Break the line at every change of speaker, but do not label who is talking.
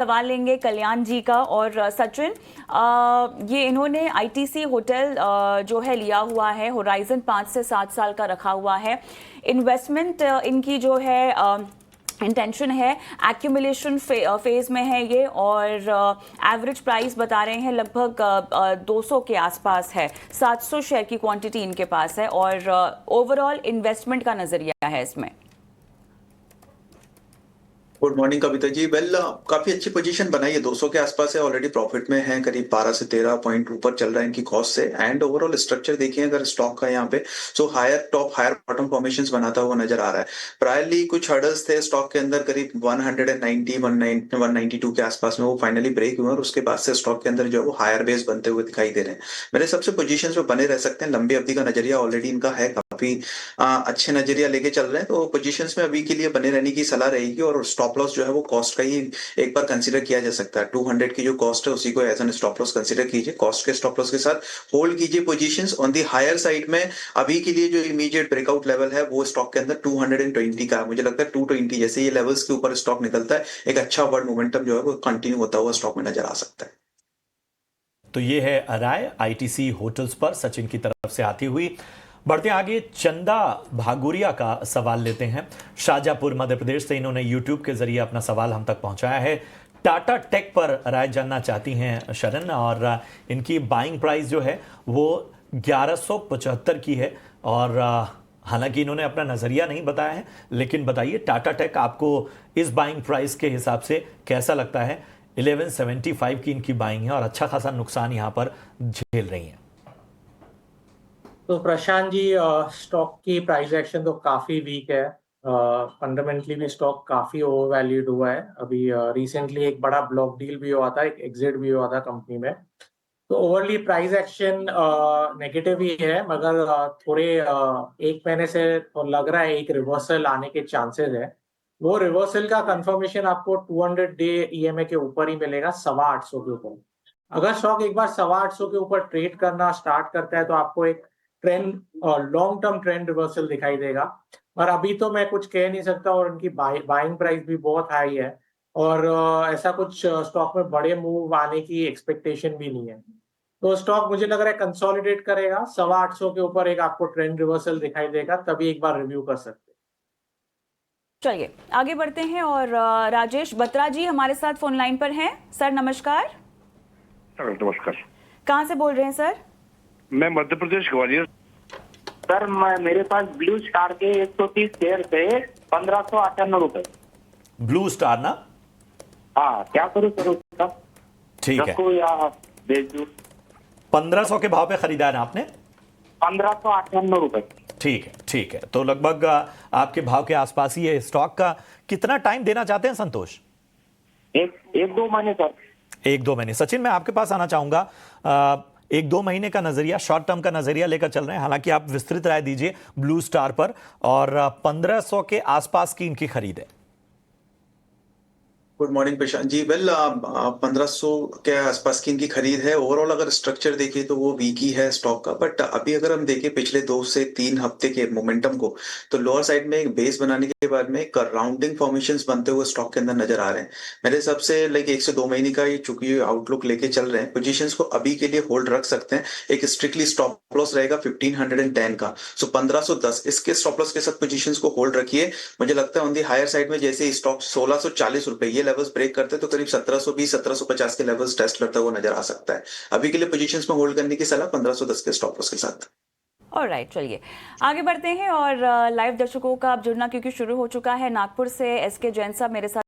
सवाल लेंगे कल्याण जी का। और सचिन, ये इन्होंने आईटीसी होटल जो है लिया हुआ है, होराइजन 5 से 7 साल का रखा हुआ है। इन्वेस्टमेंट इनकी जो है इंटेंशन है, एक्यूमुलेशन फेज में है ये, और एवरेज प्राइस बता रहे हैं लगभग 200 के आसपास है। 700 शेयर की क्वांटिटी इनके पास है, और ओवरऑल इन्वेस्टमेंट का नजरिया है इसमें।
Good morning Kavita ji. काफी अच्छी पोजीशन बनाई है, 200 के आसपास है, ऑलरेडी प्रॉफिट में है, करीब 12 से 13 पॉइंट ऊपर चल रहा है इनकी कॉस्ट से। एंड ओवरऑल स्ट्रक्चर देखिए अगर स्टॉक का यहाँ पे, so higher top higher bottom formations बनाता हुआ नजर आ रहा है। प्रायरली कुछ हर्डल्स थे स्टॉक के अंदर, करीब 190 192 के आसपास में वो फाइनली ब्रेक हुए, और उसके बाद से स्टॉक के अंदर जो है वो हायर बेस बनते हुए दिखाई दे रहे हैं। मेरे सबसे पोजीशन में बने रह सकते हैं, लंबी अवधि का नजरिया ऑलरेडी इनका है, काफी अच्छे नजरिया लेके चल रहे हैं, तो पोजीशन में अभी के लिए बने रहने की सलाह रहेगी। और स्टॉप लॉस जो है वो कॉस्ट का ही एक बार कंसीडर किया जा सकता है। 200 की जो कॉस्ट है उसी को as an stop loss consider कीजिए, कॉस्ट के स्टॉप लॉस के साथ होल्ड कीजिए positions on the higher side में। अभी के लिए जो इमीडिएट ब्रेकआउट लेवल है वो स्टॉक के अंदर 220 का है। मुझे लगता है 220 जैसे ये लेवल्स के ऊपर स्टॉक निकलता है, एक अच्छा वर्ड मोमेंटम जो है वो कंटिन्यू होता हुआ स्टॉक में नजर आ सकता है।
तो ये है राय आईटीसी होटल्स पर सचिन की तरफ से आती हुई। बढ़ते आगे, चंदा भागुरिया का सवाल लेते हैं। शाहजहांपुर मध्य प्रदेश से इन्होंने यूट्यूब के जरिए अपना सवाल हम तक पहुंचाया है। टाटा टेक पर राय जानना चाहती हैं शरण, और इनकी बाइंग प्राइस जो है वो 1175 की है। और हालांकि इन्होंने अपना नजरिया नहीं बताया है, लेकिन बताइए टाटा टेक आपको इस बाइंग प्राइस के हिसाब से कैसा लगता है? 1175 की इनकी बाइंग है और अच्छा खासा नुकसान यहां पर झेल रही हैं।
तो प्रशांत जी, स्टॉक की प्राइस एक्शन तो काफी वीक है। फंडामेंटली भी स्टॉक काफी ओवर वैल्यूड हुआ है। अभी रिसेंटली एक बड़ा ब्लॉक डील भी हुआ था, एक एग्जिट भी हुआ था कंपनी में। तो ओवरली प्राइस एक्शन नेगेटिव ही है, मगर थोड़े एक महीने से तो लग रहा है एक रिवर्सल आने के चांसेस है। वो रिवर्सल का कंफर्मेशन आपको 200 डे ईएमए के ऊपर ही मिलेगा, 850 के ऊपर। अगर स्टॉक एक बार 850 के ऊपर ट्रेड करना स्टार्ट करता है तो आपको एक trend, long term trend reversal दिखाई देगा। और अभी तो मैं कुछ कह नहीं सकता, और उनकी बाइंग प्राइस भी बहुत हाई है, और ऐसा कुछ स्टॉक में बड़े मूव आने की एक्सपेक्टेशन भी नहीं है। तो स्टॉक मुझे लग रहा है कंसोलिडेट करेगा, 850 के ऊपर एक आपको ट्रेंड रिवर्सल दिखाई देगा, तभी एक बार रिव्यू कर सकते हैं।
चलिए आगे बढ़ते हैं, और राजेश बत्रा जी हमारे साथ फोन लाइन पर हैं। सर नमस्कार।
नमस्कार।
कहाँ से बोल रहे हैं सर?
मैं मध्य प्रदेश ग्वालियर।
सर मेरे पास ब्लू स्टार के 130 शेयर थे, 1598 रुपए।
ब्लू स्टार ना?
हाँ, क्या करूँ सर उसका?
ठीक है,
रखूं या बेच दूं?
1500 के भाव पे खरीदा है ना आपने?
1598 रुपए।
ठीक है, ठीक है। तो लगभग आपके भाव के आसपास ही है स्टॉक का। कितना टाइम देना चाहते हैं संतोष?
एक दो महीने सर।
1-2 महीने। सचिन, मैं आपके पास आना चाहूंगा। 1-2 महीने का नजरिया, शॉर्ट टर्म का नजरिया लेकर चल रहे हैं, हालांकि आप विस्तृत राय दीजिए ब्लू स्टार पर। और 1500 के आसपास की इनकी खरीद है।
Good morning Prashant ji. 1500 के आसपास की इनकी खरीद है। ओवरऑल अगर स्ट्रक्चर देखें तो वो वीक ही है स्टॉक का, बट अभी अगर हम देखें पिछले 2 से 3 हफ्ते के मोमेंटम को, तो लोअर साइड में एक बेस बनाने के बाद में एक राउंडिंग फॉर्मेशंस बनते हुए स्टॉक के अंदर नजर आ रहे हैं। मेरे हिसाब से 1 से 2 महीने का ये चूंकि आउटलुक लेके चल रहे हैं, पोजीशंस को अभी के लिए होल्ड रख सकते हैं। एक स्ट्रिक्टली स्टॉप लॉस रहेगा 1510 का, सो 1510 इसके स्टॉप लॉस के साथ पोजीशंस को होल्ड रखिए। मुझे लगता है ऑन दी हायर साइड में जैसे स्टॉक 1640 रुपए ये लेवल्स ब्रेक करते हैं तो करीब 1720 1750 के लेवल्स टेस्ट करता हुआ नजर आ सकता है। अभी के लिए पोजीशंस में होल्ड करने की सलाह 1510 के स्टॉप लॉस के साथ।
ऑलराइट, चलिए आगे बढ़ते हैं, और लाइव दर्शकों का अब जुड़ना क्योंकि शुरू हो चुका है। नागपुर से एसके जैन साहब मेरे साथ